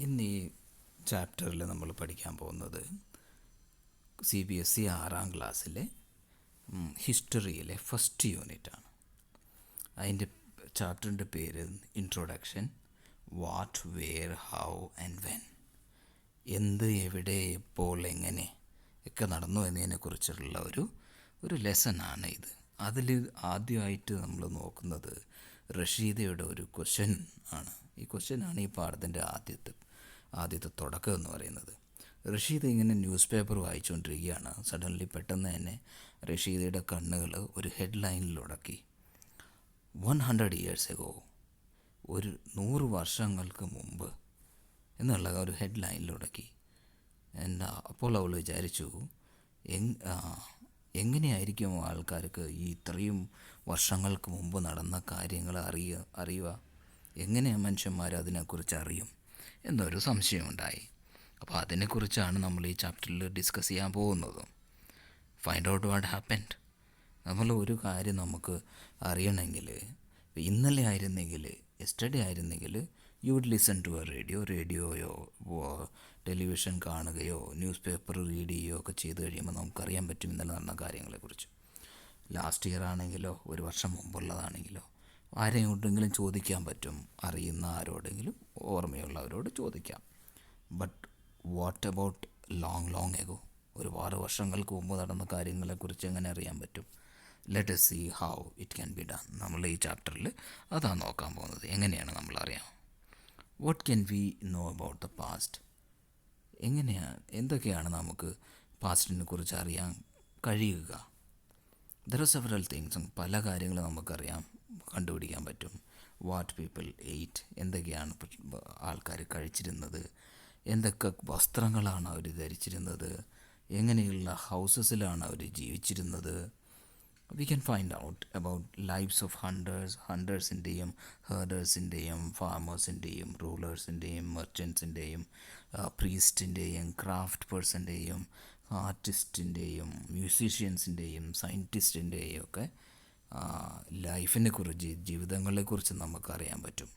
ഇന്ന് ഈ ചാപ്റ്ററിൽ നമ്മൾ പഠിക്കാൻ പോകുന്നത് CBSE 6ാം ക്ലാസ്സിലെ ഹിസ്റ്ററിയിലെ ഫസ്റ്റ് യൂണിറ്റാണ്. അതിൻ്റെ ചാപ്റ്ററിൻ്റെ പേര് introduction, what, where, how and when. എന്ത്, എവിടെ, എപ്പോൾ, എങ്ങനെ ഒക്കെ നടന്നു എന്നതിനെക്കുറിച്ചുള്ള ഒരു ലെസനാണ് ഇത്. അതിൽ ആദ്യമായിട്ട് നമ്മൾ നോക്കുന്നത് റഷീദയുടെ ഒരു ക്വസ്റ്റ്യൻ ആണ്. ഈ ക്വസ്റ്റ്യനാണ് ഈ പാഠത്തിൻ്റെ ആദ്യത്തെ തുടക്കം എന്ന് പറയുന്നത്. റഷീദ് ഇങ്ങനെ ന്യൂസ് പേപ്പർ വായിച്ചുകൊണ്ടിരിക്കുകയാണ്. സഡൻലി പെട്ടെന്ന് തന്നെ റഷീദയുടെ കണ്ണുകൾ ഒരു ഹെഡ്ലൈനിലുടക്കി. 100 years ago, ഒരു 100 വർഷങ്ങൾക്ക് മുമ്പ് എന്നുള്ള ഒരു ഹെഡ്ലൈനിലുടക്കി. അപ്പോൾ അവൾ വിചാരിച്ചു, എങ്ങനെയായിരിക്കും ആൾക്കാർക്ക് ഈ ഇത്രയും വർഷങ്ങൾക്ക് മുമ്പ് നടന്ന കാര്യങ്ങൾ അറിയുക, എങ്ങനെ മനുഷ്യന്മാർ അതിനെക്കുറിച്ച് അറിയും എന്നൊരു സംശയമുണ്ടായി. അപ്പോൾ അതിനെക്കുറിച്ചാണ് നമ്മൾ ഈ ചാപ്റ്ററിൽ ഡിസ്കസ് ചെയ്യാൻ പോകുന്നത്. Find out what happened. നമ്മൾ ഒരു കാര്യം നമുക്ക് അറിയണമെങ്കിൽ, ഇന്നലെ ആയിരുന്നെങ്കിൽ, യെസ്റ്റർഡേ ആയിരുന്നെങ്കിൽ, you would listen to a റേഡിയോയോ ടെലിവിഷൻ കാണുകയോ ന്യൂസ് പേപ്പർ റീഡ് ചെയ്യുകയോ ഒക്കെ ചെയ്ത് കഴിയുമ്പോൾ നമുക്കറിയാൻ പറ്റും ഇന്നലെ നടന്ന കാര്യങ്ങളെക്കുറിച്ച്. ലാസ്റ്റ് ഇയർ ആണെങ്കിലോ ഒരു വർഷം മുമ്പുള്ളതാണെങ്കിലോ ആരെങ്കിലും ചോദിക്കാൻ പറ്റും, അറിയുന്ന ആരോടെങ്കിലും ഓർമ്മയുള്ളവരോട് ചോദിക്കാം. But what about long ago, ഒരുപാട് വർഷങ്ങൾക്ക് മുമ്പ് നടന്ന കാര്യങ്ങളെക്കുറിച്ച് എങ്ങനെ അറിയാൻ പറ്റും? Let us see how it can be done. നമ്മൾ ഈ ചാപ്റ്ററിൽ അതാണ് നോക്കാൻ പോകുന്നത്. എങ്ങനെയാണ് നമ്മൾ അറിയാം. What can we know about the past. എന്തൊക്കെയാണ് നമുക്ക് പാസ്റ്റിനെ കുറിച്ച് അറിയാൻ കഴിയുക? There are several things. പല കാര്യങ്ങളും നമുക്കറിയാം, കണ്ടുപിടിക്കാൻ പറ്റും. വാട്ട് പീപ്പിൾ എയ്റ്റ്, എന്തൊക്കെയാണ് ആൾക്കാർ കഴിച്ചിരുന്നത്, എന്തൊക്കെ വസ്ത്രങ്ങളാണ് അവർ ധരിച്ചിരുന്നത്, എങ്ങനെയുള്ള ഹൗസസിലാണ് അവർ ജീവിച്ചിരുന്നത്. We can find out about lifes of ഹണ്ടേഴ്സിൻ്റെയും ഹേർഡേഴ്സിൻ്റെയും ഫാമേഴ്സിൻ്റെയും റൂളേഴ്സിൻ്റെയും മെർച്ചൻസിൻ്റെയും പ്രീസ്റ്റിൻ്റെയും ക്രാഫ്റ്റ് പേഴ്സൻ്റെയും ആർട്ടിസ്റ്റിൻ്റെയും മ്യൂസീഷ്യൻസിൻ്റെയും സയൻറ്റിസ്റ്റിൻ്റെയും ഒക്കെ ലൈഫിനെക്കുറിച്ച്, ജീവിതങ്ങളെക്കുറിച്ച് നമുക്കറിയാൻ പറ്റും.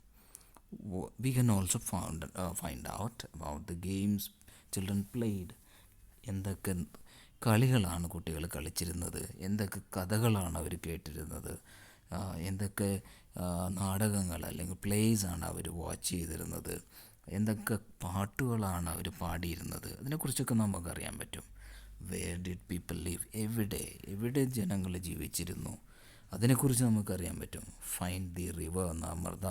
We can also find out about the games children played. എന്തൊക്കെ കളികളാണ് കുട്ടികൾ കളിച്ചിരുന്നത്, എന്തൊക്കെ കഥകളാണ് അവർ കേട്ടിരുന്നത്, എന്തൊക്കെ നാടകങ്ങൾ അല്ലെങ്കിൽ പ്ലേസ് ആണ് അവർ വാച്ച് ചെയ്തിരുന്നത്, എന്തൊക്കെ പാട്ടുകളാണ് അവർ പാടിയിരുന്നത്, അതിനെക്കുറിച്ചൊക്കെ നമുക്കറിയാൻ പറ്റും. വേർ ഡിഡ് പീപ്പിൾ ലിവ്, എവിടെ ജനങ്ങൾ ജീവിച്ചിരുന്നു, അതിനെക്കുറിച്ച് നമുക്കറിയാൻ പറ്റും. Find the river Narmada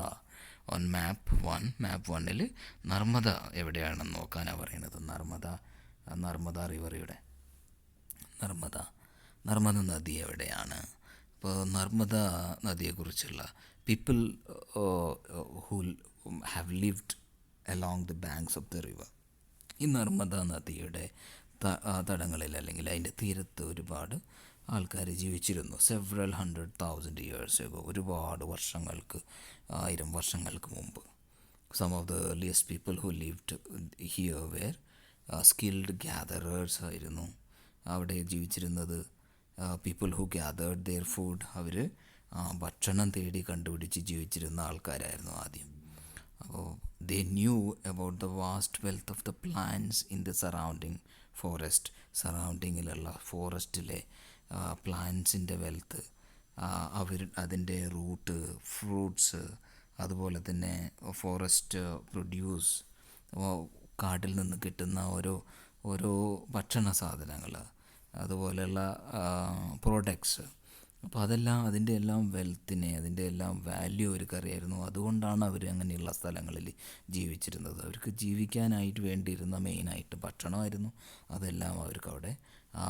on map 1. Narmada എവിടെയാണെന്ന് നോക്കാനാണ് പറയുന്നത്. നർമ്മദ റിവറിയുടെ നർമ്മദ നദി എവിടെയാണ്? ഇപ്പോൾ നർമ്മദ നദിയെക്കുറിച്ചുള്ള people who have lived along the banks of the river. ഈ നർമ്മദ നദിയുടെ തടങ്ങളിൽ അല്ലെങ്കിൽ അതിൻ്റെ തീരത്ത് ഒരുപാട് ആൾക്കാർ ജീവിച്ചിരുന്നു. സെവറൽ 100,000 years ago, ഒരുപാട് വർഷങ്ങൾക്ക്, 1000 വർഷങ്ങൾക്ക് മുമ്പ്. Some of the earliest people who lived here were skilled gatherers ആയിരുന്നു അവിടെ ജീവിച്ചിരുന്നത്. People who gathered their food, അവർ ഭക്ഷണം തേടി കണ്ടുപിടിച്ച് ജീവിച്ചിരുന്ന ആൾക്കാരായിരുന്നു ആദ്യം. അപ്പോൾ they knew about the vast wealth of the plants in the surrounding forest. സറൗണ്ടിങ്ങിലുള്ള ഫോറസ്റ്റിലെ പ്ലാന്റ്സിൻ്റെ വെൽത്ത്, അതിൻ്റെ റൂട്ട്, ഫ്രൂട്ട്സ്, അതുപോലെ തന്നെ ഫോറസ്റ്റ് പ്രൊഡ്യൂസ്, കാട്ടിൽ നിന്ന് കിട്ടുന്ന ഓരോ ഭക്ഷണ സാധനങ്ങൾ, അതുപോലെയുള്ള പ്രോഡക്ട്സ്. അപ്പോൾ അതെല്ലാം, അതിൻ്റെ എല്ലാം വെൽത്തിനെ, അതിൻ്റെ എല്ലാം വാല്യൂ അവർക്കറിയായിരുന്നു. അതുകൊണ്ടാണ് അവർ അങ്ങനെയുള്ള സ്ഥലങ്ങളിൽ ജീവിച്ചിരുന്നത്. അവർക്ക് ജീവിക്കാനായിട്ട് വേണ്ടിയിരുന്ന മെയിനായിട്ട് ഭക്ഷണമായിരുന്നു. അതെല്ലാം അവർക്കവിടെ ആ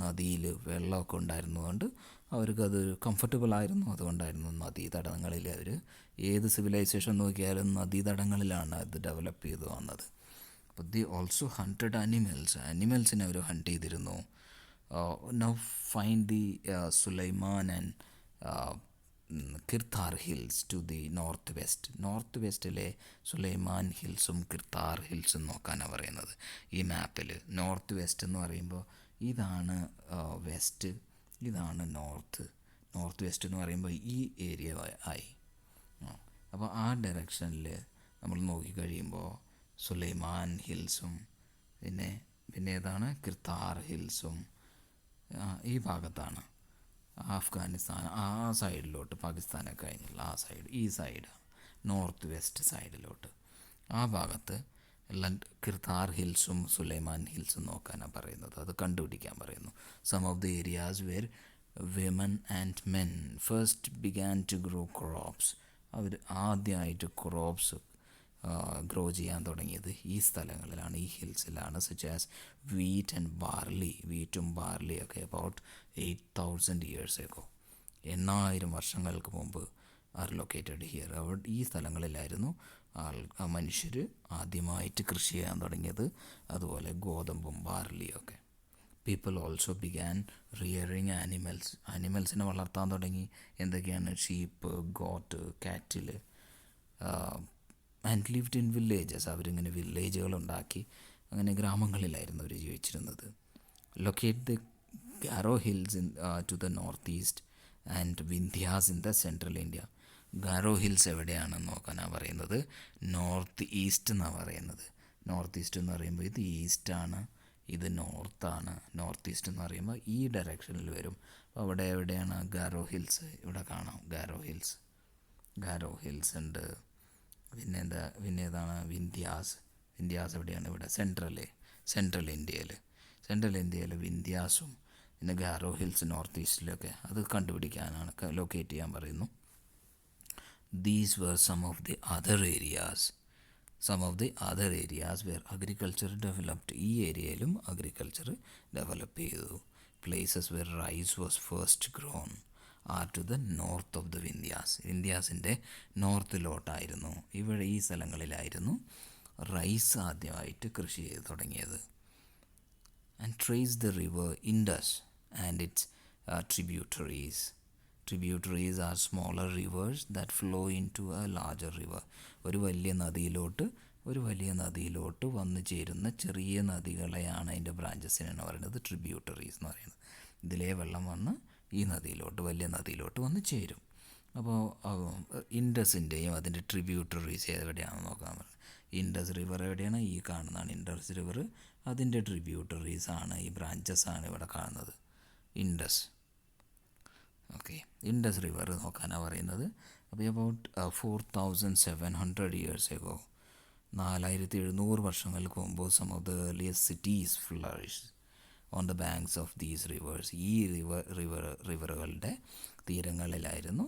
നദിയിൽ വെള്ളമൊക്കെ ഉണ്ടായിരുന്നതുകൊണ്ട് അവർക്കത് കംഫർട്ടബിളായിരുന്നു. അതുകൊണ്ടായിരുന്നു നദീതടങ്ങളിൽ അവർ, ഏത് സിവിലൈസേഷൻ നോക്കിയാലും നദീതടങ്ങളിലാണ് അത് ഡെവലപ്പ് ചെയ്ത് വന്നത്. അപ്പോൾ ദി ഓൾസോ ഹണ്ടഡ് അനിമൽസിനെ അവർ ഹണ്ട് ചെയ്തിരുന്നു. Now find the Sulaiman and Kirthar hills to the north വെസ്റ്റിലെ സുലൈമാൻ ഹിൽസും കിർത്താർ ഹിൽസും നോക്കാനാണ് പറയുന്നത് ഈ മാപ്പിൽ. നോർത്ത് വെസ്റ്റ് എന്ന് പറയുമ്പോൾ ഇതാണ് വെസ്റ്റ്, ഇതാണ് നോർത്ത് വെസ്റ്റ് എന്ന് പറയുമ്പോൾ ഈ ഏരിയ ആയി. അപ്പോൾ ആ ഡയറക്ഷനിൽ നമ്മൾ നോക്കിക്കഴിയുമ്പോൾ സുലൈമാൻ ഹിൽസും പിന്നെ പിന്നെ ഏതാണ് കിർത്താർ ഹിൽസും ഈ ഭാഗത്താണ്. അഫ്ഗാനിസ്ഥാൻ ആ സൈഡിലോട്ട്, പാകിസ്ഥാനൊക്കെ കഴിഞ്ഞുള്ള ആ സൈഡ്, ഈ സൈഡ് നോർത്ത് വെസ്റ്റ് സൈഡിലോട്ട് ആ ഭാഗത്ത് എല്ലാം കിർത്താർ ഹിൽസും സുലൈമാൻ ഹിൽസും നോക്കാനാണ് പറയുന്നത്. അത് കണ്ടുപിടിക്കാൻ പറയുന്നു. Some of the areas where women and men first began to grow crops. അവർ ആദ്യമായിട്ട് ക്രോപ്സ് ഗ്രോ ചെയ്യാൻ തുടങ്ങിയത് ഈ സ്ഥലങ്ങളിലാണ്, ഈ ഹിൽസിലാണ്. Such as wheat and barley. വീറ്റും ബാർലിയൊക്കെ അബൌട്ട് 8,000 years ago, 8,000 വർഷങ്ങൾക്ക് മുമ്പ് ആർ ലൊക്കേറ്റഡ് ഹിയർ. ഈ സ്ഥലങ്ങളിലായിരുന്നു മനുഷ്യർ ആദ്യമായിട്ട് കൃഷി ചെയ്യാൻ തുടങ്ങിയത്. അതുപോലെ ഗോതമ്പും ബാർലിയൊക്കെ. People also began rearing animals. ആനിമൽസിനെ വളർത്താൻ തുടങ്ങി. എന്തൊക്കെയാണ്? Sheep, goat, cattle. And lived in villages. അവരിങ്ങനെ വില്ലേജുകളുണ്ടാക്കി അങ്ങനെ ഗ്രാമങ്ങളിലായിരുന്നു അവർ ജീവിച്ചിരുന്നത്. Locate the Garo hills to the north east and Vindhyas in the central India. Garo hills എവിടെയാണെന്ന് നോക്കാനാണ് പറയുന്നത്. നോർത്ത് ഈസ്റ്റ് എന്നാണ് പറയുന്നത്. നോർത്ത് ഈസ്റ്റ് എന്ന് പറയുമ്പോൾ ഇത് ഈസ്റ്റാണ്, ഇത് നോർത്താണ്. നോർത്ത് ഈസ്റ്റ് എന്ന് പറയുമ്പോൾ ഈ ഡയറക്ഷനിൽ വരും. അപ്പോൾ അവിടെ എവിടെയാണ് ഗാരോ ഹിൽസ്? ഇവിടെ കാണാം ഗാരോ ഹിൽസ്. ഗാരോ ഹിൽസ് ഉണ്ട്. പിന്നെ ഏതാണ്? വിന്ധ്യാസ്. വിന്ധ്യാസ് എവിടെയാണ്? ഇവിടെ സെൻട്രൽ ഇന്ത്യയിൽ വിന്ധ്യാസും പിന്നെ ഗാരോ ഹിൽസ് നോർത്ത് ഈസ്റ്റിലൊക്കെ. അത് കണ്ടുപിടിക്കാനാണ്, ലൊക്കേറ്റ് ചെയ്യാൻ പറയുന്നു. These were some of the other areas where agriculture developed. ഈ ഏരിയയിലും അഗ്രികൾച്ചർ ഡെവലപ്പ് ചെയ്തു. Places where rice was first grown are to the north of the Vindhyas. വിന്ധ്യാസിൻ്റെ നോർത്തിലോട്ടായിരുന്നു, ഇവിടെ ഈ സ്ഥലങ്ങളിലായിരുന്നു റൈസ് ആദ്യമായിട്ട് കൃഷി ചെയ്ത് തുടങ്ങിയത്. And trace the river Indus and its tributaries. Tributaries are smaller rivers that flow into a larger river. ഒരു വലിയ നദിയിലോട്ട് വന്നു ചേരുന്ന ചെറിയ നദികളെയാണ് അതിൻ്റെ ബ്രാഞ്ചസിനാണ് പറയുന്നത് ട്രിബ്യൂട്ടറീസ് എന്ന് പറയുന്നത്. ഇതിലേ വെള്ളം വന്ന് ഈ നദിയിലോട്ട്, വലിയ നദിയിലോട്ട് വന്ന് ചേരും. അപ്പോൾ ഇൻഡസിൻ്റെയും അതിൻ്റെ ട്രിബ്യൂട്ടറീസ് എവിടെയാണെന്ന് നോക്കാൻ പറഞ്ഞു. ഇൻഡസ് റിവർ എവിടെയാണ്? ഈ കാണുന്നതാണ് ഇൻഡസ് റിവർ. അതിൻ്റെ ട്രിബ്യൂട്ടറീസ് ആണ്, ഈ ബ്രാഞ്ചസ് ആണ് ഇവിടെ കാണുന്നത്. ഇൻഡസ്. ഓക്കെ, ഇൻഡസ് റിവർ നോക്കാനാണ് പറയുന്നത്. അപ്പോൾ അബൌട്ട് 4,700 years ago, 4,700 വർഷങ്ങൾക്ക് മുമ്പ് some of the earliest cities flourish on the banks of these rivers. ഈ റിവറുകളുടെ തീരങ്ങളിലായിരുന്നു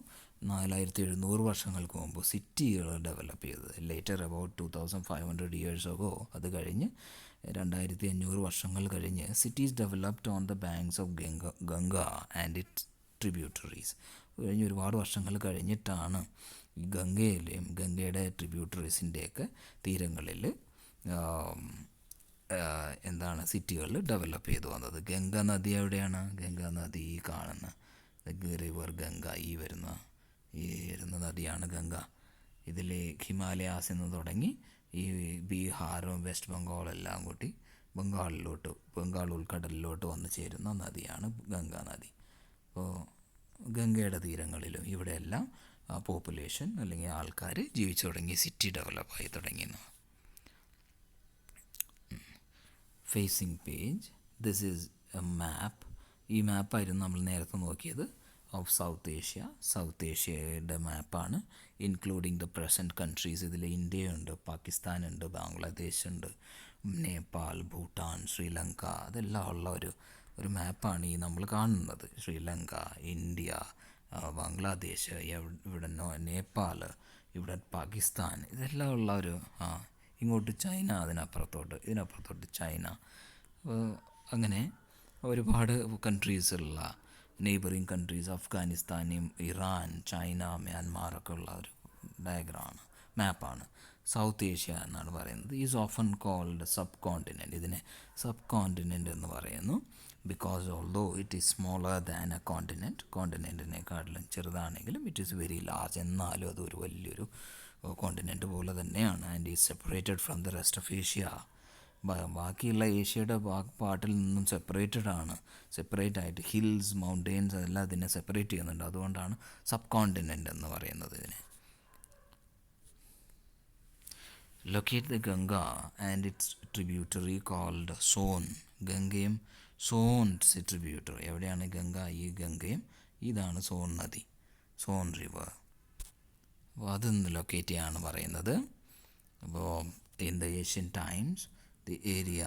4,700 വർഷങ്ങൾക്ക് മുമ്പ് സിറ്റികൾ ഡെവലപ്പ് ചെയ്തത്. ലേറ്റർ അബൌട്ട് 2,500 years ago, അത് കഴിഞ്ഞ് 2,500 വർഷങ്ങൾ കഴിഞ്ഞ് cities developed on the banks of Ganga and its tributaries. കഴിഞ്ഞ് ഒരുപാട് വർഷങ്ങൾ കഴിഞ്ഞിട്ടാണ് ഈ ഗംഗയുടെ ട്രിബ്യൂട്ടറീസിൻ്റെയൊക്കെ തീരങ്ങളിൽ സിറ്റികൾ ഡെവലപ്പ് ചെയ്തു വന്നത്. ഗംഗ നദി എവിടെയാണ്? ഗംഗാ നദി ഈ കാണുന്ന റിവർ ഗംഗ, ഈ വരുന്ന നദിയാണ് ഗംഗ. ഇതിൽ ഹിമാലയാസിൽ നിന്ന് തുടങ്ങി ഈ ബീഹാറും വെസ്റ്റ് ബംഗാളും എല്ലാം കൂട്ടി ബംഗാൾ ഉൾക്കടലിലോട്ട് വന്നു ചേരുന്ന നദിയാണ് ഗംഗാ നദി. അപ്പോൾ ഗംഗയുടെ തീരങ്ങളിലും ഇവിടെയെല്ലാം പോപ്പുലേഷൻ അല്ലെങ്കിൽ ആൾക്കാർ ജീവിച്ചു തുടങ്ങി, സിറ്റി ഡെവലപ്പായി തുടങ്ങിയെന്ന്. Facing page. This is a map. ഈ മാപ്പായിരുന്നു നമ്മൾ നേരത്തെ നോക്കിയത് ഓഫ് സൗത്ത് ഏഷ്യയുടെ മാപ്പാണ്. Including the present countries. ഇതിൽ ഇന്ത്യയുണ്ട്, പാകിസ്ഥാനുണ്ട്, ബാംഗ്ലാദേശ് ഉണ്ട്, നേപ്പാൾ, ഭൂട്ടാൻ, ശ്രീലങ്ക, അതെല്ലാം ഉള്ള ഒരു മാപ്പാണ് ഈ നമ്മൾ കാണുന്നത്. ശ്രീലങ്ക, ഇന്ത്യ, ബംഗ്ലാദേശ്, ഇവിടെ നേപ്പാൾ, ഇവിടെ പാകിസ്ഥാൻ, ഇതെല്ലാം ഉള്ള ഇങ്ങോട്ട് ചൈന, ഇതിനപ്പുറത്തോട്ട് ചൈന, അങ്ങനെ ഒരുപാട് കൺട്രീസുള്ള നെയ്ബറിങ് കൺട്രീസ്, അഫ്ഗാനിസ്ഥാനും ഇറാൻ, ചൈന, മ്യാൻമാറൊക്കെ ഉള്ള ഒരു മാപ്പാണ്. സൗത്ത് ഏഷ്യ എന്നാണ് പറയുന്നത്. Is often called subcontinent. ഇതിനെ സബ് കോണ്ടിനെൻറ്റ് എന്ന് പറയുന്നു. Because although it is smaller than a കോണ്ടിനെൻറ്റിനെക്കാട്ടിലും ചെറുതാണെങ്കിലും ഇറ്റ് ഈസ് വെരി ലാർജ്. എന്നാലും അതൊരു വലിയൊരു കോണ്ടിനെൻറ്റ് പോലെ തന്നെയാണ്. And is separated from the rest of Asia. ബാക്കിയുള്ള ഏഷ്യയുടെ പാർട്ടിൽ നിന്നും സെപ്പറേറ്റ് ആയിട്ട് ഹിൽസ്, മൗണ്ടെയിൻസ്, അതെല്ലാം ഇതിനെ സെപ്പറേറ്റ് ചെയ്യുന്നുണ്ട്. അതുകൊണ്ടാണ് സബ് കോണ്ടിനെൻ്റ് എന്ന് പറയുന്നത് ഇതിനെ. locate the Ganga and its tributary called Son. ഗംഗയും സോൺ ട്രിബ്യൂട്ടറി. എവിടെയാണ് ഗംഗ? ഈ ഗംഗയും ഇതാണ് സോൺ നദി, സോൺ റിവർ. അപ്പോൾ അതൊന്ന് ലൊക്കേറ്റ് ചെയ്യാണ് പറയുന്നത്. അപ്പോൾ in the Asian times the area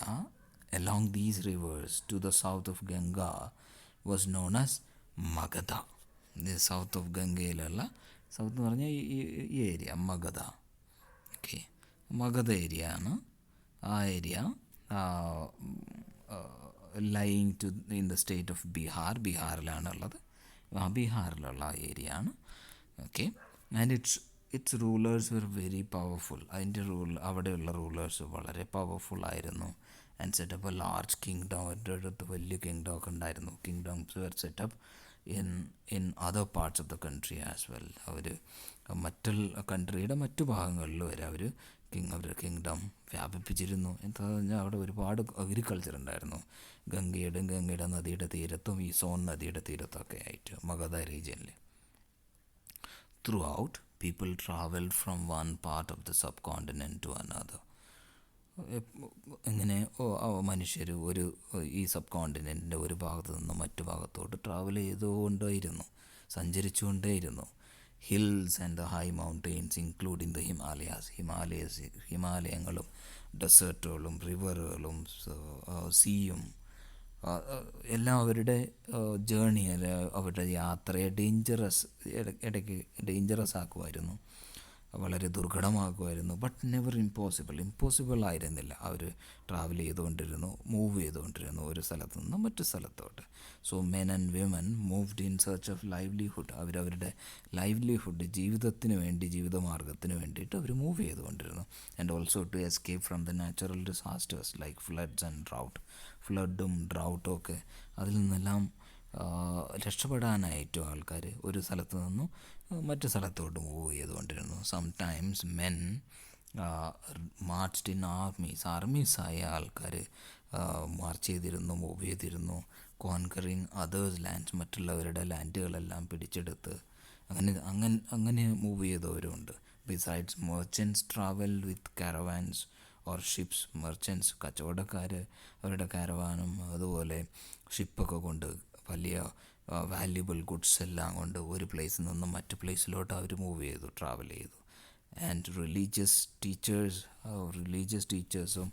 along these rivers to the south of Ganga was known as Magadha. The south of ഗംഗയിലുള്ള സൗത്ത് എന്ന് പറഞ്ഞാൽ ഈ area Magadha. Okay, Magadha area ആണ്. ആ area lying to in the state of Bihar, ബീഹാറിലാണുള്ളത്. ബീഹാറിലുള്ള area ആണ്. Okay, and its rulers were very powerful. അതിൻ്റെ അവിടെയുള്ള റൂളേഴ്സ് വളരെ പവർഫുൾ ആയിരുന്നു. And set up a large kingdom. അവരുടെ അടുത്ത് വലിയ കിങ്ഡം ഒക്കെ ഉണ്ടായിരുന്നു. Kingdoms were set up in other parts of the country as well. അവർ മറ്റുള്ള കൺട്രിയുടെ മറ്റു ഭാഗങ്ങളിൽ വരെ അവരുടെ കിങ്ഡം വ്യാപിപ്പിച്ചിരുന്നു. എന്താ പറഞ്ഞാൽ അവിടെ ഒരുപാട് അഗ്രികൾച്ചർ ഉണ്ടായിരുന്നു. ഗംഗയുടെ നദിയുടെ തീരത്തും ഈ സോൺ നദിയുടെ തീരത്തൊക്കെ ആയിട്ട് മഗധ റീജിയനിൽ. Throughout people travelled from one part of the subcontinent to another. എങ്ങനെ മനുഷ്യർ ഈ സബ് കോണ്ടിനെൻറ്റിൻ്റെ ഒരു ഭാഗത്ത് നിന്ന് മറ്റു ഭാഗത്തോട്ട് ട്രാവൽ ചെയ്തുകൊണ്ടേയിരുന്നു, സഞ്ചരിച്ചുകൊണ്ടേയിരുന്നു. Hills and the high mountains including the ഹിമാലയങ്ങളും ഡെസേർട്ടുകളും റിവറുകളും സീയും എല്ലാം അവരുടെ ജേണി, അവരുടെ യാത്രയെ ഇടയ്ക്ക് ഡേഞ്ചറസ് ആക്കുമായിരുന്നു, വളരെ ദുർഘടമാക്കുമായിരുന്നു. ബട്ട് നെവർ ഇമ്പോസിബിൾ ആയിരുന്നില്ല. അവർ ട്രാവൽ ചെയ്തുകൊണ്ടിരുന്നു, മൂവ് ചെയ്തുകൊണ്ടിരുന്നു ഒരു സ്ഥലത്ത് നിന്ന് മറ്റു സ്ഥലത്തോട്ട്. So men and women moved in search of livelihood. അവരവരുടെ ലൈവ്ലിഹുഡ്, ജീവിതമാർഗത്തിന് വേണ്ടിയിട്ട് അവർ മൂവ് ചെയ്തുകൊണ്ടിരുന്നു. And also to escape from the natural disasters like floods and drought. ഫ്ലഡും ഡ്രൗട്ടും ഒക്കെ അതിൽ നിന്നെല്ലാം രക്ഷപ്പെടാനായിട്ടും ആൾക്കാർ ഒരു സ്ഥലത്ത് നിന്നും മറ്റു സ്ഥലത്തോട്ട് മൂവ് ചെയ്തുകൊണ്ടിരുന്നു. സംടൈംസ് മെൻ മാർച്ച്ഡ് ഇൻ ആർമീസായ ആൾക്കാർ മാർച്ച് ചെയ്തിരുന്നു, മൂവ് ചെയ്തിരുന്നു. കോൺകറിങ് അതേഴ്സ് ലാൻഡ്സ്, മറ്റുള്ളവരുടെ ലാൻഡുകളെല്ലാം പിടിച്ചെടുത്ത് അങ്ങനെ മൂവ് ചെയ്തവരുമുണ്ട്. Besides merchants travel with caravans or ships. Merchants കച്ചവടക്കാർ അവരുടെ കാരവാനും അതുപോലെ ഷിപ്പൊക്കെ കൊണ്ട് വലിയ വാല്യുബിൾ ഗുഡ്സ് എല്ലാം കൊണ്ട് ഒരു പ്ലേസിൽ നിന്നും മറ്റു പ്ലേസിലോട്ട് അവർ മൂവ് ചെയ്തു, ട്രാവൽ ചെയ്തു. ആൻഡ് റിലീജിയസ് ടീച്ചേഴ്സും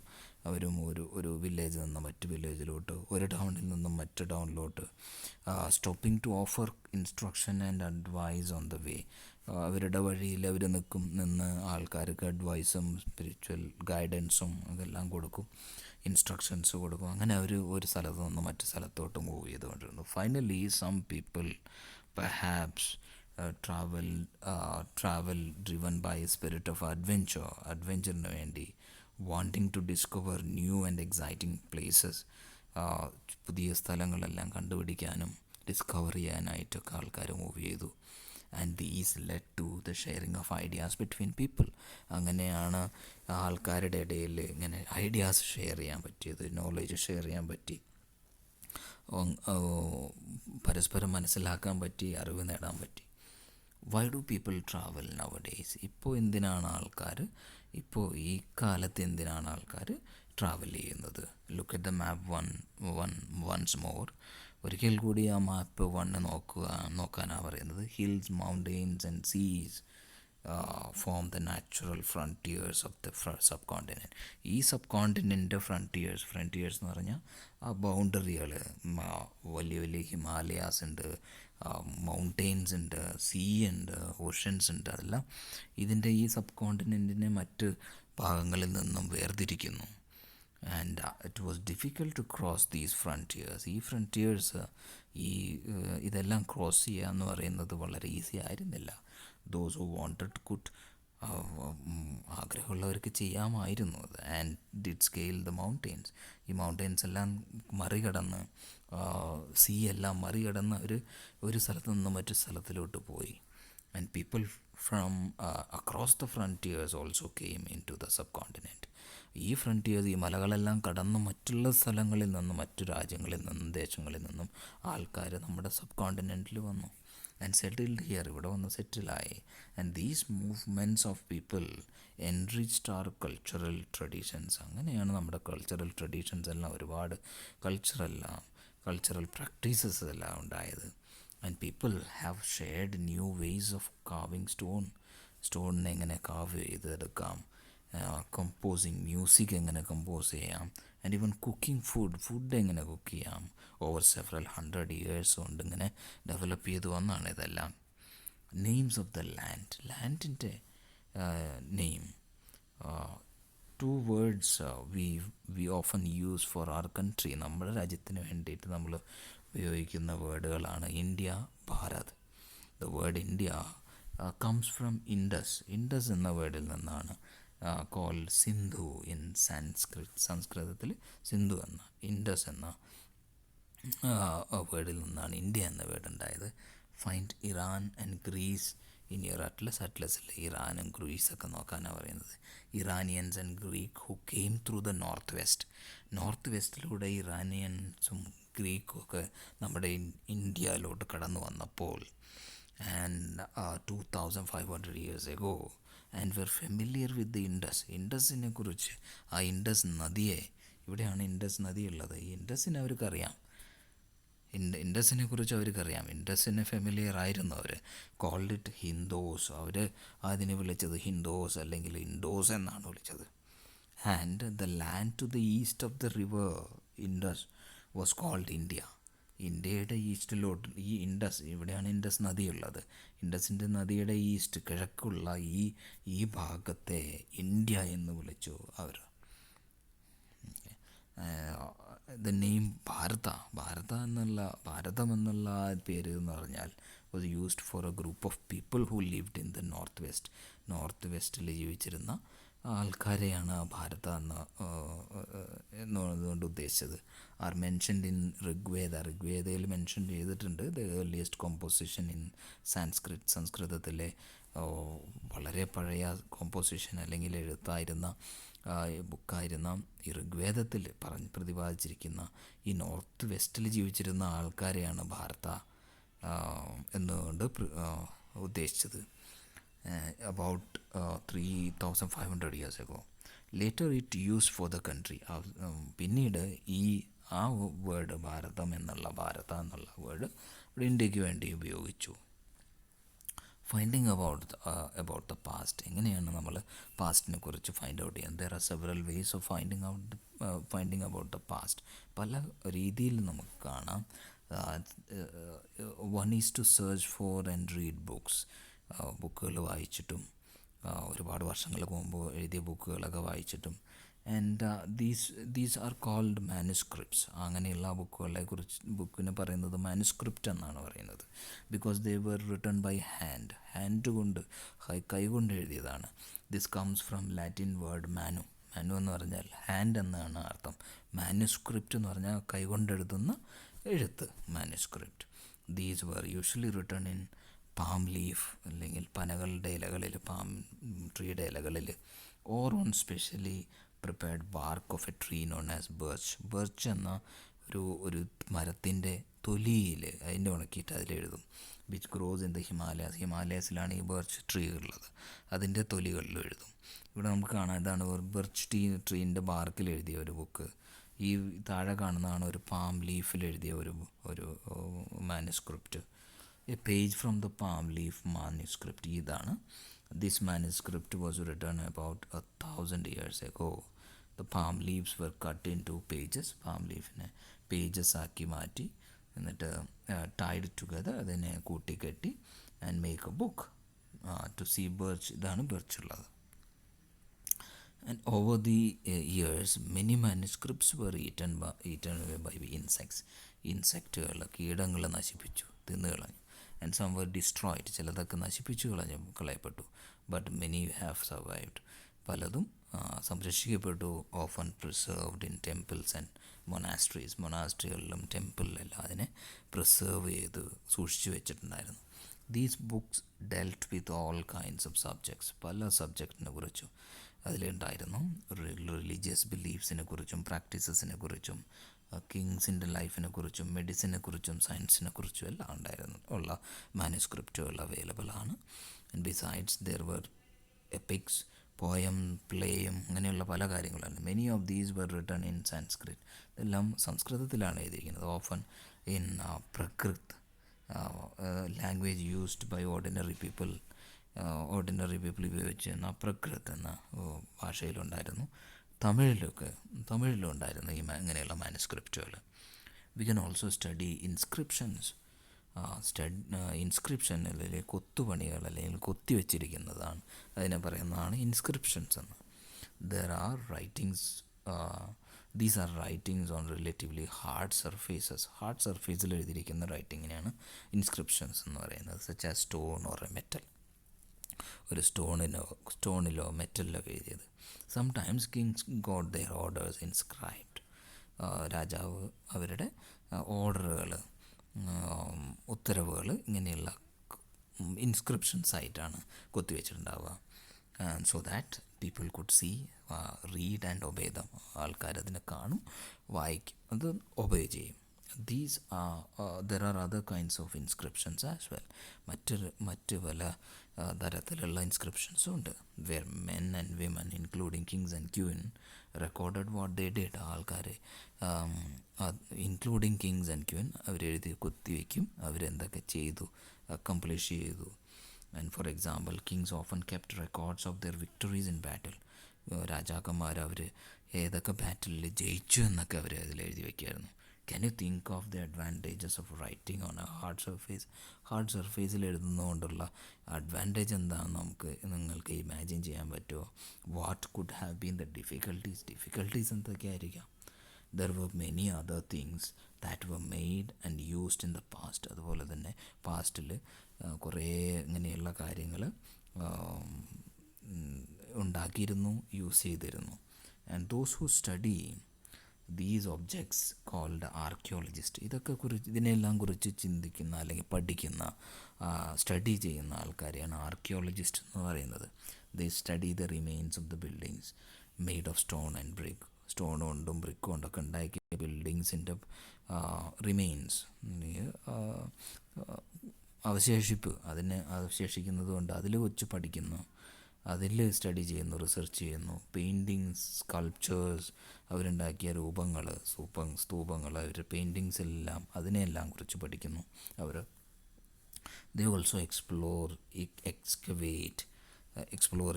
അവരും ഒരു വില്ലേജിൽ നിന്ന് മറ്റു വില്ലേജിലോട്ട്, ഒരു ടൗണിൽ നിന്നും മറ്റു ടൗണിലോട്ട് stopping to offer instruction and advice on the way. അവരുടെ വഴിയിൽ അവർ നിന്ന് ആൾക്കാർക്ക് അഡ്വൈസും സ്പിരിച്വൽ ഗൈഡൻസും അതെല്ലാം കൊടുക്കും, ഇൻസ്ട്രക്ഷൻസ് കൊടുക്കും. അങ്ങനെ അവർ ഒരു സ്ഥലത്ത് നിന്ന് മറ്റു സ്ഥലത്തോട്ട് മൂവ് ചെയ്തുകൊണ്ടിരുന്നു. Finally some people perhaps travel driven by a spirit of adventure വേണ്ടി, wanting to discover new and exciting places. പുതിയ സ്ഥലങ്ങളെല്ലാം കണ്ടുപിടിക്കാനും ഡിസ്കവർ ചെയ്യാനായിട്ടൊക്കെ ആൾക്കാർ മൂവ് ചെയ്തു. And these led to the sharing of ideas between people. അങ്ങനെയാണ് ആൾക്കാരുടെ ഇടയിൽ ഇങ്ങനെ ഐഡിയാസ് ഷെയർ ചെയ്യാൻ പറ്റിയത്, നോളേജ് ഷെയർ ചെയ്യാൻ പറ്റി, പരസ്പരം മനസ്സിലാക്കാൻ പറ്റി, അറിവ് നേടാൻ പറ്റി. Why do people travel nowadays? ഇപ്പോൾ ഈ കാലത്ത് എന്തിനാണ് ആൾക്കാർ ട്രാവൽ ചെയ്യുന്നത്? Look at the map once more. ഒരിക്കൽ കൂടി ആ മാപ്പ് നോക്കാനാണ് പറയുന്നത്. Hills, mountains and seas form the natural frontiers of the subcontinent. ഈ സബ് കോണ്ടിനെൻ്റ് ഫ്രണ്ടിയേഴ്സ് എന്ന് പറഞ്ഞാൽ ആ ബൗണ്ടറികൾ, വലിയ വലിയ ഹിമാലയാസ് ഉണ്ട്, മൗണ്ടെയ്ൻസ് ഉണ്ട്, സീ ഉണ്ട്, ഓഷ്യൻസ് ഉണ്ട്. അതെല്ലാം ഇതിൻ്റെ ഈ സബ് കോണ്ടിനെൻറ്റിനെ മറ്റ് ഭാഗങ്ങളിൽ നിന്നും വേർതിരിക്കുന്നു. And it was difficult to cross these frontiers. ഈ ഫ്രണ്ടിയേഴ്സ് ഇതെല്ലാം ക്രോസ് ചെയ്യുക എന്ന് പറയുന്നത് വളരെ ഈസി ആയിരുന്നില്ല. ദോസ് ഹു വാണ്ടഡ് കുഡ്, ആഗ്രഹമുള്ളവർക്ക് ചെയ്യാമായിരുന്നു അത്. And did scale the mountains. ഈ മൗണ്ടെയ്ൻസ് എല്ലാം മറികടന്ന്, സീ എല്ലാം മറികടന്ന് ഒരു സ്ഥലത്ത് നിന്ന് മറ്റു സ്ഥലത്തിലോട്ട് പോയി. And people from across the frontiers also came into the subcontinent. ഈ ഫ്രണ്ടിയേഴ്സ്, ഈ മലകളെല്ലാം കടന്ന് മറ്റുള്ള സ്ഥലങ്ങളിൽ നിന്നും, മറ്റു രാജ്യങ്ങളിൽ നിന്നും, ദേശങ്ങളിൽ നിന്നും ആൾക്കാർ നമ്മുടെ സബ് കോണ്ടിനെൻറ്റിൽ വന്നു. ആൻഡ് സെറ്റിൽഡ് ഹിയർ, ഇവിടെ വന്ന് സെറ്റിലായി. And these movements of people enriched our cultural traditions. അങ്ങനെയാണ് നമ്മുടെ കൾച്ചറൽ ട്രഡീഷൻസ് എല്ലാം, ഒരുപാട് കൾച്ചറൽ പ്രാക്ടീസസ് എല്ലാം ഉണ്ടായത്. And people have shared new ways of carving സ്റ്റോണിനെ എങ്ങനെ കാവ് ചെയ്തെടുക്കാം, കമ്പോസിങ് മ്യൂസിക് എങ്ങനെ കമ്പോസ് ചെയ്യാം, ആൻഡ് ഈവൻ കുക്കിംഗ് ഫുഡ് എങ്ങനെ കുക്ക് ചെയ്യാം. ഓവർ സെവറൽ 100 years കൊണ്ട് ഇങ്ങനെ ഡെവലപ്പ് ചെയ്ത് വന്നാണ് ഇതെല്ലാം. നെയിംസ് ഓഫ് ദ ലാൻഡിൻ്റെ name, 2 words we often use for our country. നമ്മുടെ രാജ്യത്തിന് വേണ്ടിയിട്ട് നമ്മൾ ഉപയോഗിക്കുന്ന വേർഡുകളാണ് India, Bharat. The word India comes from Indus എന്ന വേർഡിൽ നിന്നാണ്. കോൾഡ് സിന്ധു ഇൻ സംസ്കൃതത്തിൽ സിന്ധു എന്ന, ഇൻഡസ് എന്ന വേർഡിൽ നിന്നാണ് ഇന്ത്യ എന്ന വേർഡ് ഉണ്ടായത്. Find Iran and Greece in your അറ്റ്ലസിൽ ഇറാനും ഗ്രീസൊക്കെ നോക്കാനാണ് പറയുന്നത്. Iranians and Greek who came through the north വെസ്റ്റിലൂടെ ഇറാനിയൻസും ഗ്രീക്കും ഒക്കെ നമ്മുടെ ഇന്ത്യയിലോട്ട് കടന്നു വന്നപ്പോൾ, and 2500 years ago, and were familiar with the ഇൻഡസിനെ കുറിച്ച്, ആ ഇൻഡസ് നദിയെ, ഇവിടെയാണ് ഇൻഡസ് നദി ഉള്ളത്, ഈ ഇൻഡസിനെ അവർക്കറിയാം, ഇൻഡസിനെ കുറിച്ച് അവർക്കറിയാം, ഇൻഡസിനെ ഫെമിലിയർ ആയിരുന്നു അവർ. കോൾഡ് ഇറ്റ് ഹിന്ദോസ്, അവർ അതിനെ വിളിച്ചത് ഹിന്ദോസ് അല്ലെങ്കിൽ ഇൻഡോസ് എന്നാണ് വിളിച്ചത്. And the land to the east of the river Indus was called India. ഇന്ത്യയുടെ ഈസ്റ്റിലോട്ട് ഈ ഇൻഡസ്, ഇവിടെയാണ് ഇൻഡസ് നദിയുള്ളത്, ഇൻഡസിൻ്റെ നദിയുടെ ഈസ്റ്റ് കിഴക്കുള്ള ഈ ഭാഗത്തെ ഇന്ത്യ എന്ന് വിളിച്ചു അവർ. ദ നെയിം ഭാരതം എന്നുള്ള പേര് എന്ന് പറഞ്ഞാൽ was used for a group of people who lived in the north വെസ്റ്റിൽ ജീവിച്ചിരുന്ന ആൾക്കാരെയാണ് ഭാരത എന്നതുകൊണ്ട് ഉദ്ദേശിച്ചത്. ആർ മെൻഷൻഡ് ഇൻ ഋഗ്വേദയിൽ മെൻഷൻ ചെയ്തിട്ടുണ്ട്. ദ ഏർലിയസ്റ്റ് കോമ്പോസിഷൻ ഇൻ സംസ്കൃതത്തിലെ വളരെ പഴയ കോമ്പോസിഷൻ അല്ലെങ്കിൽ എഴുത്തായിരുന്ന ബുക്കായിരുന്ന ഈ ഋഗ്വേദത്തിൽ പ്രതിപാദിച്ചിരിക്കുന്ന ഈ നോർത്ത് വെസ്റ്റിൽ ജീവിച്ചിരുന്ന ആൾക്കാരെയാണ് ഭാരത എന്നുകൊണ്ട് ഉദ്ദേശിച്ചത്. about 3500 years ago. Later it used for the country. പിന്നീട് ആ വേർഡ് ഭാരത എന്നുള്ള വേർഡ് ഇവിടെ ഇന്ത്യക്ക് വേണ്ടി ഉപയോഗിച്ചു. ഫൈൻഡിങ് അബൌട്ട് ദ പാസ്റ്റ്, എങ്ങനെയാണ് നമ്മൾ പാസ്റ്റിനെ കുറിച്ച് ഫൈൻഡ് ഔട്ട് ചെയ്യാൻ? There are several ways of finding about the past. പല രീതിയിൽ നമുക്ക് കാണാം. One is to search for and read books. ബുക്കുകൾ വായിച്ചിട്ടും, ഒരുപാട് വർഷങ്ങൾക്ക് മുമ്പ് എഴുതിയ ബുക്കുകളൊക്കെ വായിച്ചിട്ടും. And these are called manuscripts. അങ്ങനെയുള്ള ബുക്കിനെ പറയുന്നത് മാനുസ്ക്രിപ്റ്റ് എന്നാണ് പറയുന്നത്. Because they were written by hand കൊണ്ട്, കൈകൊണ്ട് എഴുതിയതാണ്. This comes from Latin word manu എന്ന് പറഞ്ഞാൽ ഹാൻഡ് എന്നാണ് അർത്ഥം. മാനുസ്ക്രിപ്റ്റ് എന്ന് പറഞ്ഞാൽ കൈകൊണ്ടെഴുതുന്ന എഴുത്ത്, manuscript. These were usually written in palm leaf, അല്ലെങ്കിൽ പനകളുടെ ഇലകളിൽ, പാം ട്രീയുടെ ഇലകളിൽ, or on specially prepared bark of a tree known as birch എന്ന ഒരു മരത്തിൻ്റെ തൊലിയിൽ അതിൻ്റെ ഉണക്കിയിട്ട് അതിലെഴുതും. വിച്ച് ഗ്രോസ് ഇൻ ദ ഹിമാലയസിലാണ് ഈ ബർച്ച് ട്രീ ഉള്ളത്. അതിൻ്റെ തൊലികളിലും എഴുതും. ഇവിടെ നമുക്ക് കാണാം, ഇതാണ് ബർച്ച് ട്രീൻ്റെ ബാർക്കിൽ എഴുതിയ ഒരു ബുക്ക്. ഈ താഴെ കാണുന്നതാണ് ഒരു പാം ലീഫിൽ എഴുതിയ ഒരു manuscript. A page from the palm leaf manuscript. ഇതാണ്. This manuscript was written about 1000 years ago. The palm leaves were cut in 2 pages. Palm ലീഫിനെ പേജസ് ആക്കി മാറ്റി, എന്നിട്ട് ടൈഡ് ടുഗദർ, അതിനെ കൂട്ടിക്കെട്ടി, and make a book to see birch. ഇതാണ് ബർച്ചുള്ളത്. And over the years, many manuscripts were eaten away by insects. ഇൻസെക്റ്റുകൾ, കീടങ്ങൾ നശിപ്പിച്ചു, തിന്നുകളഞ്ഞു. ആൻഡ് സം വർ ഡിസ്ട്രോയിഡ്, ചിലതൊക്കെ നശിപ്പിച്ചു കളയപ്പെട്ടു. ബട്ട് മെനി ഹാവ് സർവൈവ്ഡ്, പലതും സംരക്ഷിക്കപ്പെട്ടു. Often preserved in temples and മൊനാസ്ട്രികളിലും ടെമ്പിളിലെല്ലാം അതിനെ പ്രിസർവ് ചെയ്ത് സൂക്ഷിച്ചു വെച്ചിട്ടുണ്ടായിരുന്നു. These books dealt with all kinds of subjects, പല സബ്ജക്റ്റിനെ കുറിച്ചും അതിലുണ്ടായിരുന്നു. റിലീജിയസ് ബിലീഫ്സിനെ കുറിച്ചും പ്രാക്ടീസസിനെ കുറിച്ചും, കിങ്സിൻ്റെ ലൈഫിനെ കുറിച്ചും മെഡിസിനെ കുറിച്ചും സയൻസിനെ കുറിച്ചും എല്ലാം ഉള്ള മാനുസ്ക്രിപ്റ്റുകൾ അവൈലബിൾ ആണ്. And besides there were epics, poem, പ്ലേയും അങ്ങനെയുള്ള പല കാര്യങ്ങളാണ്. Many of these were written in Sanskrit. ഇതെല്ലാം സംസ്കൃതത്തിലാണ് എഴുതിയിരിക്കുന്നത്. Often in Prakrit, language used by ordinary people ഉപയോഗിച്ചിരുന്ന പ്രകൃത് എന്ന ഭാഷയിലുണ്ടായിരുന്നു. തമിഴിലും ഉണ്ടായിരുന്നു ഈ ഇങ്ങനെയുള്ള മാനുസ്ക്രിപ്റ്റുകൾ. We can also study inscriptions. Inscription അല്ലെങ്കിൽ കൊത്തുപണികൾ അല്ലെങ്കിൽ കൊത്തിവെച്ചിരിക്കുന്നതാണ്, അതിനെ പറയുന്നതാണ് ഇൻസ്ക്രിപ്ഷൻസ് എന്ന്. There are writings, these are writings on relatively hard surfaces. Hard സർഫേസിൽ എഴുതിയിരിക്കുന്ന റൈറ്റിങ്ങിനെയാണ് ഇൻസ്ക്രിപ്ഷൻസ് എന്ന് പറയുന്നത്. Such as stone or a metal, ഒരു സ്റ്റോണിലോ മെറ്റലിലോ എഴുതിയത്. Sometimes kings got their orders inscribed. രാജാവ് അവരുടെ ഓർഡറുകൾ, ഉത്തരവുകൾ ഇങ്ങനെയുള്ള ഇൻസ്ക്രിപ്ഷൻസ് ആയിട്ടാണ് കൊത്തിവെച്ചിട്ടുണ്ടാവുക. So that people could see, read and obey them. ആൾക്കാരതിനെ കാണും, വായിക്കും, അത് ഒബേ ചെയ്യും. There are other kinds of inscriptions as well. മറ്റ് പല തരത്തിലുള്ള ഇൻസ്ക്രിപ്ഷൻസും ഉണ്ട്. Where men and women including kings and queen recorded what they did. ആൾക്കാർ ഇൻക്ലൂഡിങ് കിങ്സ് ആൻഡ് ക്യൂൻ അവരെഴുതി കുത്തിവെക്കും, അവരെന്തൊക്കെ ചെയ്തു, അക്കംപ്ലിഷ് ചെയ്തു. And for example, kings often kept records of their victories in battle. രാജാക്കന്മാർ അവർ ഏതൊക്കെ ബാറ്റിലിൽ ജയിച്ചു എന്നൊക്കെ അവർ അതിൽ എഴുതി വയ്ക്കുമായിരുന്നു. Can you think of the advantages of writing on a hard surface? Hard സർഫേസിൽ എഴുതുന്നതുകൊണ്ടുള്ള അഡ്വാൻറ്റേജ് എന്താണെന്ന് നിങ്ങൾക്ക് ഇമാജിൻ ചെയ്യാൻ പറ്റുമോ? What could have been the difficulties എന്തൊക്കെയായിരിക്കാം? There were many other things that were made and used in the past. അതുപോലെ തന്നെ പാസ്റ്റിൽ കുറേ ഇങ്ങനെയുള്ള കാര്യങ്ങൾ ഉണ്ടാക്കിയിരുന്നു, യൂസ് ചെയ്തിരുന്നു. And those who study these objects called archaeologist. ഇതിനെല്ലാം കുറിച്ച് ചിന്തിക്കുന്ന അല്ലെങ്കിൽ പഠിക്കുന്ന, സ്റ്റഡി ചെയ്യുന്ന ആൾക്കാരെയാണ് ആർക്കിയോളജിസ്റ്റ് എന്ന് പറയുന്നത്. ദേ study the remains of the buildings made of stone and brick. Stone കൊണ്ടും ബ്രിക്ക് കൊണ്ടൊക്കെ ഉണ്ടാക്കിയ ബിൽഡിങ്സിൻ്റെ റിമെയിൻസ്, അവശേഷിക്കുന്നത് കൊണ്ട് അതിൽ വെച്ച് പഠിക്കുന്നു, അതിൽ സ്റ്റഡി ചെയ്യുന്നു, റിസർച്ച് ചെയ്യുന്നു. പെയിൻറ്റിങ്സ്, സ്കൾപ്ചേഴ്സ്, അവരുണ്ടാക്കിയ രൂപങ്ങൾ, സ്തൂപങ്ങൾ, അവരുടെ പെയിൻറ്റിങ്സ് എല്ലാം, അതിനെല്ലാം കുറിച്ച് പഠിക്കുന്നു അവർ. ദേ ഓൾസോ എക്സ്പ്ലോർ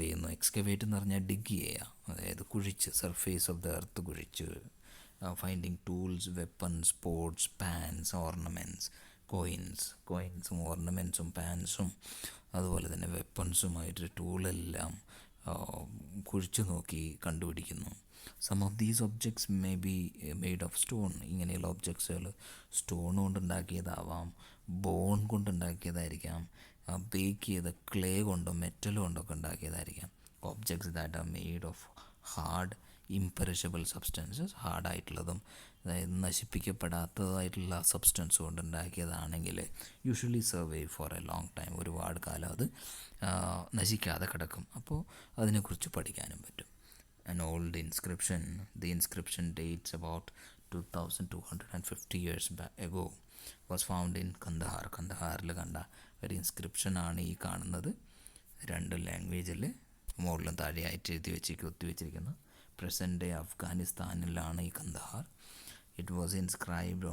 ചെയ്യുന്നു. എക്സ്കവേറ്റ് എന്ന് പറഞ്ഞാൽ ഡിഗ് ചെയ്യുക, അതായത് കുഴിച്ച്, സർഫേസ് ഓഫ് ദ എർത്ത് കുഴിച്ച്. Finding tools, weapons, pots, pans, ornaments. കോയിൻസും ഓർണമെൻറ്റ്സും പാൻസും അതുപോലെ തന്നെ വെപ്പൺസുമായിട്ട് ടൂളെല്ലാം കുഴിച്ചു നോക്കി കണ്ടുപിടിക്കുന്നു. Some of these objects may be made of stone. ഇങ്ങനെയുള്ള ഒബ്ജക്ട്സുകൾ സ്റ്റോൺ കൊണ്ടുണ്ടാക്കിയതാവാം, ബോൺ കൊണ്ടുണ്ടാക്കിയതായിരിക്കാം, ബേക്ക് ചെയ്ത ക്ലേ കൊണ്ടോ മെറ്റൽ കൊണ്ടൊക്കെ ഉണ്ടാക്കിയതായിരിക്കാം. Objects that are made of hard imperishable substances. ഹാർഡായിട്ടുള്ളതും അതായത് നശിപ്പിക്കപ്പെടാത്തതായിട്ടുള്ള സബ്സ്റ്റൻസ് കൊണ്ടുണ്ടാക്കിയതാണെങ്കിൽ usually survive for a long time. ഒരുപാട് കാലം അത് നശിക്കാതെ കിടക്കും. അപ്പോൾ അതിനെക്കുറിച്ച് പഠിക്കാനും പറ്റും. An old inscription, the inscription dates about 2250 years ago, was found in Kandahar. കന്ദഹാറിൽ കണ്ട ഒരു ഇൻസ്ക്രിപ്ഷനാണ് ഈ കാണുന്നത്. 2 ലാംഗ്വേജിൽ മുകളിലും താഴെയായിട്ട് ഒത്തിവെച്ചിരിക്കുന്നു. പ്രസൻറ്റ് ഡേ അഫ്ഗാനിസ്ഥാനിലാണ് ഈ Kandahar. It was inscribed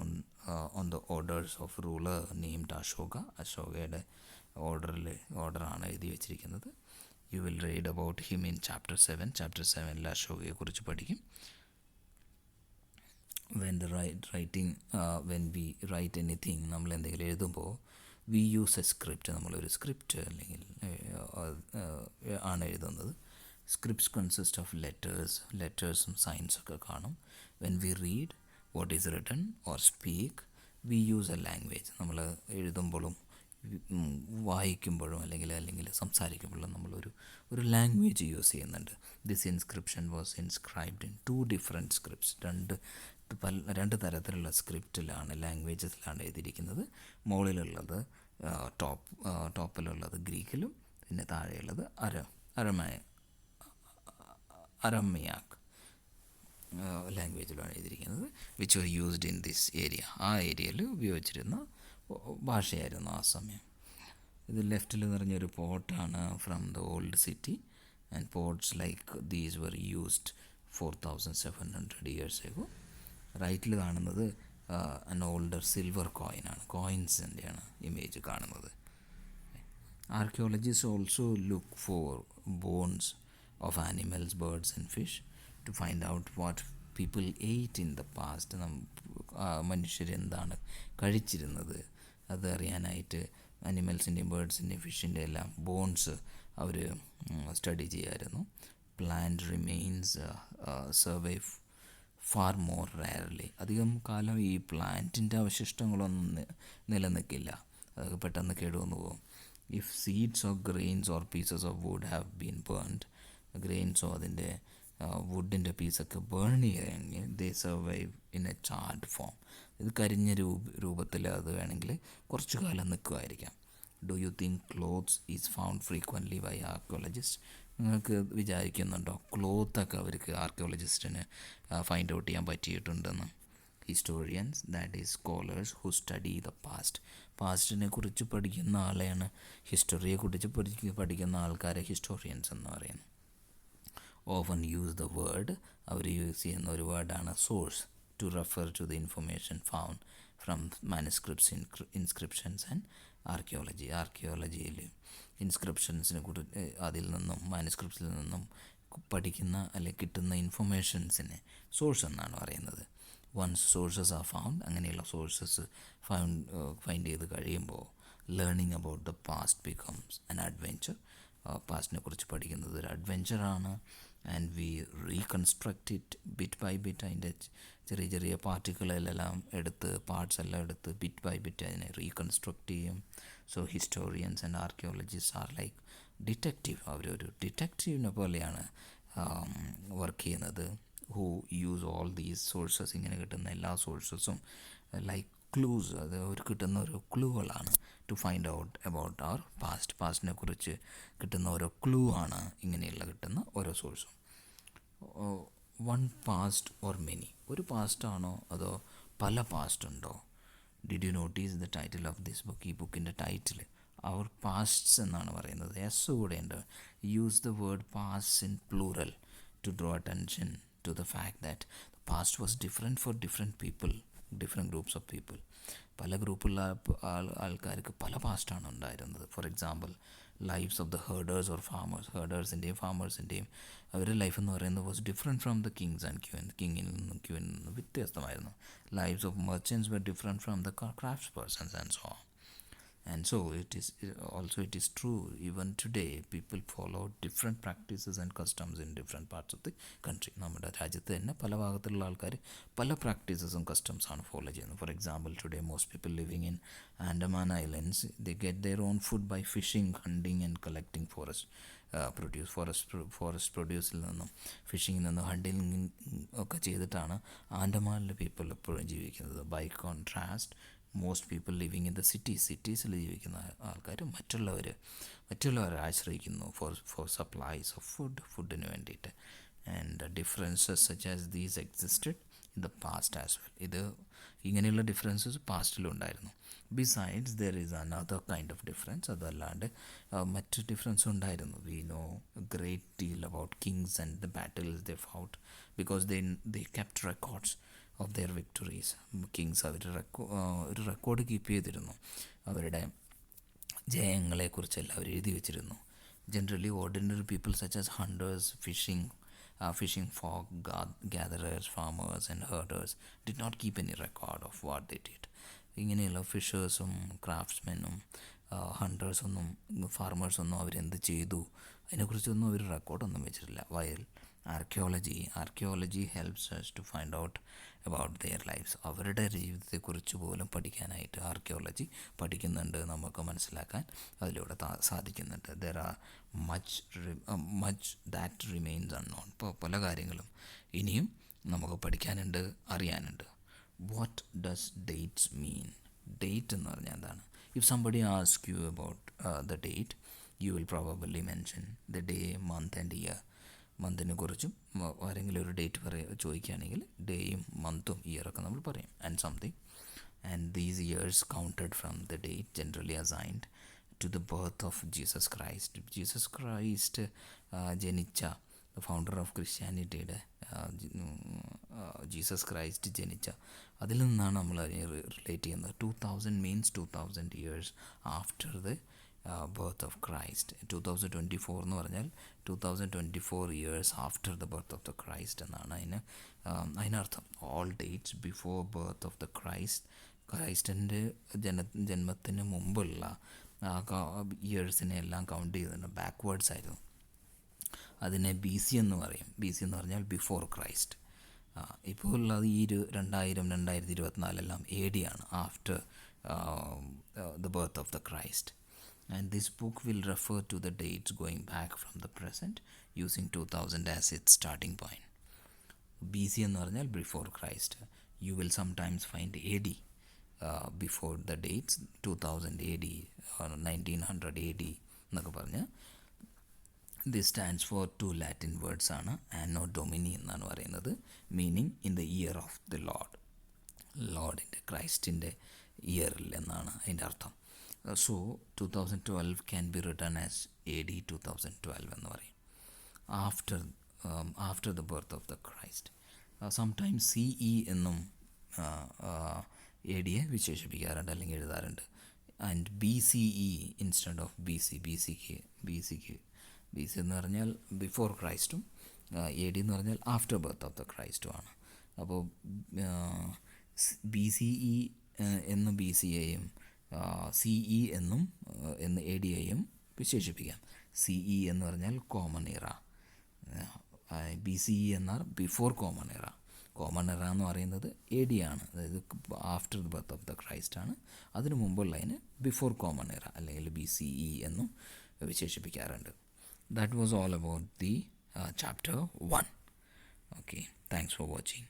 on the orders of ruler named Ashoka. അശോകയുടെ ഓർഡറാണ് എഴുതി വെച്ചിരിക്കുന്നത്. You will read about him in chapter 7. Chapter 7 അശോകയെക്കുറിച്ച് പഠിക്കും. വെൻ വി റൈറ്റ് എനിത്തിങ്, നമ്മൾ എന്തെങ്കിലും എഴുതുമ്പോൾ വി യൂസ് എ സ്ക്രിപ്റ്റ്. നമ്മളൊരു സ്ക്രിപ്റ്റ് അല്ലെങ്കിൽ ആണ് എഴുതുന്നത്. സ്ക്രിപ്റ്റ്സ് കൺസിസ്റ്റ് ഓഫ് ലെറ്റേഴ്സും സൈൻസൊക്കെ കാണും. When we read what is written or speak, we use a language. നമ്മൾ എഴുതുമ്പോഴും വായിക്കുമ്പോഴും അല്ലെങ്കിൽ സംസാരിക്കുമ്പോഴും നമ്മളൊരു ലാംഗ്വേജ് യൂസ് ചെയ്യുന്നുണ്ട്. This inscription was inscribed in 2 different scripts. രണ്ട് തരത്തിലുള്ള സ്ക്രിപ്റ്റിലാണ്, ലാംഗ്വേജസിലാണ് എഴുതിയിരിക്കുന്നത്. മുകളിലുള്ളത് ടോപ്പിലുള്ളത് ഗ്രീക്കിലും പിന്നെ താഴെയുള്ളത് അരമയാക്ക്. ലാംഗ്വേജിലാണ് എഴുതിയിരിക്കുന്നത്, which were used in this area. ആ ഏരിയയിൽ ഉപയോഗിച്ചിരുന്ന ഭാഷയായിരുന്നു ആ സമയം. ഇത് ലെഫ്റ്റിൽ നിറഞ്ഞൊരു പോർട്ടാണ് from the old city, and ports like these were used 4700 years ago. റൈറ്റിൽ കാണുന്നത് അൻ ഓൾഡർ സിൽവർ കോയിനാണ്, കോയിൻസിൻ്റെയാണ് ഇമേജ് കാണുന്നത്. Archaeologists also look for bones of animals, birds and fish to find out what people ate in the past. മനുഷ്യരെന്താണ് കഴിച്ചിരുന്നത് അത് അറിയാനായിട്ട് അനിമൽസിൻ്റെയും ബേർഡ്സിൻ്റെയും ഫിഷിൻ്റെ എല്ലാം bones അവർ study ചെയ്യുമായിരുന്നു. Plant remains survive far more rarely. അധികം കാലം ഈ പ്ലാന്റിൻ്റെ അവശിഷ്ടങ്ങളൊന്നും നിലനിൽക്കില്ല, അതൊക്കെ പെട്ടെന്ന് കേടുവന്നു പോകും. If seeds or grains or pieces of wood have been burned, ഗ്രെയിൻസോ അതിൻ്റെ വുഡിൻ്റെ പീസൊക്കെ ബേൺ ചെയ്യുകയാണെങ്കിൽ they survive in a charred form. ഇത് കരിഞ്ഞ രൂപത്തിൽ അത് വേണമെങ്കിൽ കുറച്ചു കാലം നിൽക്കുമായിരിക്കാം. Do you think clothes is found frequently by archaeologist? നിങ്ങൾക്ക് വിചാരിക്കുന്നുണ്ടോ ക്ലോത്തൊക്കെ അവർക്ക് ആർക്കിയോളജിസ്റ്റിന് ഫൈൻഡ് ഔട്ട് ചെയ്യാൻ പറ്റിയിട്ടുണ്ടെന്ന്? Historians, that is scholars who study the past. പാസ്റ്റിനെ കുറിച്ച് പഠിക്കുന്ന ആളെയാണ്, ഹിസ്റ്ററിയെക്കുറിച്ച് പഠിക്കുന്ന ആൾക്കാരെ ഹിസ്റ്റോറിയൻസ് എന്ന് പറയുന്നു. ഓഫൻ യൂസ് ദ വേർഡ്, അവർ യൂസ് ചെയ്യുന്ന ഒരു വേർഡാണ് source, to refer to the information found from manuscripts, inscriptions and archaeology. ആർക്കിയോളജിയിൽ ഇൻസ്ക്രിപ്ഷൻസിനെ കുറിച്ച് അതിൽ നിന്നും മാനുസ്ക്രിപ്റ്റ്സിൽ നിന്നും പഠിക്കുന്ന അല്ലെങ്കിൽ കിട്ടുന്ന ഇൻഫർമേഷൻസിനെ സോഴ്സ് എന്നാണ് പറയുന്നത്. വൺസ് സോഴ്സസ് ആർ ഫൗണ്ട്, അങ്ങനെയുള്ള സോഴ്സസ് ഫൈൻഡ് ചെയ്ത് കഴിയുമ്പോൾ learning about the past becomes an adventure. പാസ്റ്റിനെ കുറിച്ച് പഠിക്കുന്നത് ഒരു അഡ്വെഞ്ചറാണ്. And we reconstruct it bit by bit. അതിൻ്റെ ചെറിയ ചെറിയ പാർട്ടിക്കിളെല്ലാം എടുത്ത്, പാർട്സ് എല്ലാം എടുത്ത് ബിറ്റ് ബൈ ബിറ്റ് അതിനെ റീകൺസ്ട്രക്റ്റ് ചെയ്യും. So historians and archaeologist are like detective. അവരൊരു ഡിറ്റക്റ്റീവിനെ പോലെയാണ് വർക്ക് ചെയ്യുന്നത്. Who use all these sources, ഇങ്ങനെ കിട്ടുന്ന എല്ലാ സോഴ്സസും ലൈക്ക് ക്ലൂസ്, അത് അവർ കിട്ടുന്ന ഓരോ ക്ലൂകളാണ് ടു ഫൈൻഡ് ഔട്ട് അബൌട്ട് അവർ പാസ്റ്റ്. പാസ്റ്റിനെ കുറിച്ച് കിട്ടുന്ന ഓരോ ക്ലൂ ആണ് ഇങ്ങനെയുള്ള കിട്ടുന്ന ഓരോ സോഴ്സും. വൺ പാസ്റ്റ് ഓർ മെനി, ഒരു പാസ്റ്റാണോ അതോ പല പാസ്റ്റ് ഉണ്ടോ? Did you notice the title of this book? ഈ ബുക്കിൻ്റെ ടൈറ്റിൽ അവർ പാസ്റ്റ്സ് എന്നാണ് പറയുന്നത്. എസ് കൂടെ ഉണ്ട്. Use the word past in plural to draw attention to the fact that the past was different for different people, different groups of people. പല ഗ്രൂപ്പുള്ള ആൾക്കാർക്ക് പല പാസ്റ്റാണ് ഉണ്ടായിരുന്നത്. For example lives of the herders or farmers, ഹേർഡേഴ്സിൻ്റെയും ഫാമേഴ്സിൻ്റെയും അവരുടെ life എന്ന് പറയുന്നത് was different from the kings and കിങ്ങിൽ നിന്നും ക്യൂവിൽ നിന്നും വ്യത്യസ്തമായിരുന്നു. Lives of merchants were different from the crafts persons and so on. And so it is true even today people follow different practices and customs in different parts of the country. നമ്മുടെ രാജ്യത്ത് തന്നെ പല ഭാഗത്തുള്ള ആൾക്കാർ പല പ്രാക്ടീസസും കസ്റ്റംസാണ് follow ചെയ്യുന്നത്. For example today most people living in Andaman islands they get their on food by fishing, hunting and collecting forest പ്രൊഡ്യൂസിൽ നിന്നും ഫിഷിങ്ങിൽ നിന്നും ഹണ്ടിങ് ഒക്കെ ചെയ്തിട്ടാണ് ആൻഡമാനിലെ പീപ്പിൾ എപ്പോഴും ജീവിക്കുന്നത്. By contrast most people living in the സിറ്റീസിൽ ജീവിക്കുന്ന ആൾക്കാർ മറ്റുള്ളവരെ ആശ്രയിക്കുന്നു ഫോർ സപ്ലൈസ് ഓഫ് ഫുഡിന് വേണ്ടിയിട്ട്. And differences such as these existed in the past as well. ഇത് ഇങ്ങനെയുള്ള ഡിഫറൻസസ് പാസ്റ്റിലും ഉണ്ടായിരുന്നു. Besides there is another kind of difference. അതല്ലാണ്ട് മറ്റ് ഡിഫറൻസ് ഉണ്ടായിരുന്നു. We know great deal about kings and the battles they fought because they kept records of their victories. Kings അവർ ഒരു record keep ചെയ്തിരുന്നു, അവരുടെ ജയങ്ങളെക്കുറിച്ചെല്ലാം അവർ എഴുതി വെച്ചിരുന്നു. Generally ordinary people such as hunters, fishing folk, gatherers, farmers and herders did not keep any record of what they did. ഇങ്ങനെയുള്ള ഫിഷേഴ്സും ക്രാഫ്റ്റ്സ്മെനും ഹണ്ടേഴ്സൊന്നും ഫാർമേഴ്സൊന്നും അവരെന്ത് ചെയ്തു അതിനെക്കുറിച്ചൊന്നും അവർ റെക്കോർഡൊന്നും വെച്ചിട്ടില്ല. വയൽ archaeology helps us to find out about their lives. അവരുടെ ജീവിതത്തെക്കുറിച്ച് പോലും പഠിക്കാനായിട്ട് ആർക്കിയോളജി പഠിക്കുന്നുണ്ട്, നമുക്ക് മനസ്സിലാക്കാൻ അതിലൂടെ സാധിക്കുന്നുണ്ട്. There are much that remains unknown. ഇപ്പോൾ പല കാര്യങ്ങളും ഇനിയും നമുക്ക് പഠിക്കാനുണ്ട്, അറിയാനുണ്ട്. What does dates mean? Date എന്ന് പറഞ്ഞാൽ എന്താണ്? If somebody ask you about the date, you will probably mention the day, month and year. മന്തിനെ കുറിച്ചും ആരെങ്കിലും ഒരു ഡേറ്റ് ചോദിക്കുകയാണെങ്കിൽ ഡേയും മന്തും ഇയറൊക്കെ നമ്മൾ പറയും. And something. And these years counted from the date generally assigned to the birth of Jesus Christ. Jesus Christ ജനിച്ച founder of ക്രിസ്ത്യാനിറ്റിയുടെ ജീസസ് ക്രൈസ്റ്റ് ജനിച്ച അതിൽ നിന്നാണ് നമ്മൾ അതിനെ റിലേറ്റ് ചെയ്യുന്നത്. 2000 means 2000 years after the birth of Christ. 2024 എന്ന് പറഞ്ഞാൽ 2024 years after the birth of the Christ എന്നാണ് അതിനർത്ഥം. All dates before birth of the ക്രൈസ്റ്റിൻ്റെ ജന്മത്തിന് മുമ്പുള്ള ഇയേഴ്സിനെ എല്ലാം കൗണ്ട് ചെയ്തിട്ടുണ്ട്. ബാക്ക്വേർഡ്സ് ആയിരുന്നു. അതിനെ ബി സി എന്ന് പറയും. ബി സി എന്ന് പറഞ്ഞാൽ ബിഫോർ ക്രൈസ്റ്റ്. ഇപ്പോൾ ഉള്ളത് ഈ 2024 എ ഡി ആണ്, after the birth of the Christ. And this book will refer to the dates going back from the present using 2000 as its starting point. BC എന്ന് പറഞ്ഞാൽ before Christ. You will sometimes find AD before the dates 2000 AD or 1900 AD എന്നൊക്കെ പറഞ്ഞ്. This stands for two Latin words ആണ്. Anno Domini എന്നാണ് പറയുന്നത്, meaning in the year of the ലോർഡിൻ്റെ ക്രൈസ്റ്റിൻ്റെ ഇയറിൽ എന്നാണ് അതിൻ്റെ അർത്ഥം. So 2012 can be written as AD 2012 എന്ന് പറയും, after the birth of the Christ. Sometimes CE എന്നും AD യെ വിശേഷിപ്പിക്കാറുണ്ട് അല്ലെങ്കിൽ എഴുതാറുണ്ട്. And BCE instead of BC എന്ന് പറഞ്ഞാൽ ബിഫോർ ക്രൈസ്റ്റും AD എന്ന് പറഞ്ഞാൽ ആഫ്റ്റർ ബർത്ത് ഓഫ് ദ ക്രൈസ്റ്റുമാണ്. അപ്പോൾ BCE എന്ന് BCയെയും CE എന്നും AD യെയും വിശേഷിപ്പിക്കാം. CE എന്ന് പറഞ്ഞാൽ കോമൺ ഇറ, BCE എന്നാൽ ബിഫോർ കോമൺ ഇറ. കോമൺ ഇറ എന്ന് പറയുന്നത് AD ആണ്, അതായത് after the birth of the Christ ആണ്. അതിനു മുമ്പുള്ളതിന് ബിഫോർ കോമൺ ഇറ അല്ലെങ്കിൽ BCE എന്നും വിശേഷിപ്പിക്കാറുണ്ട്. That was all about the chapter 1. Okay, thanks for watching.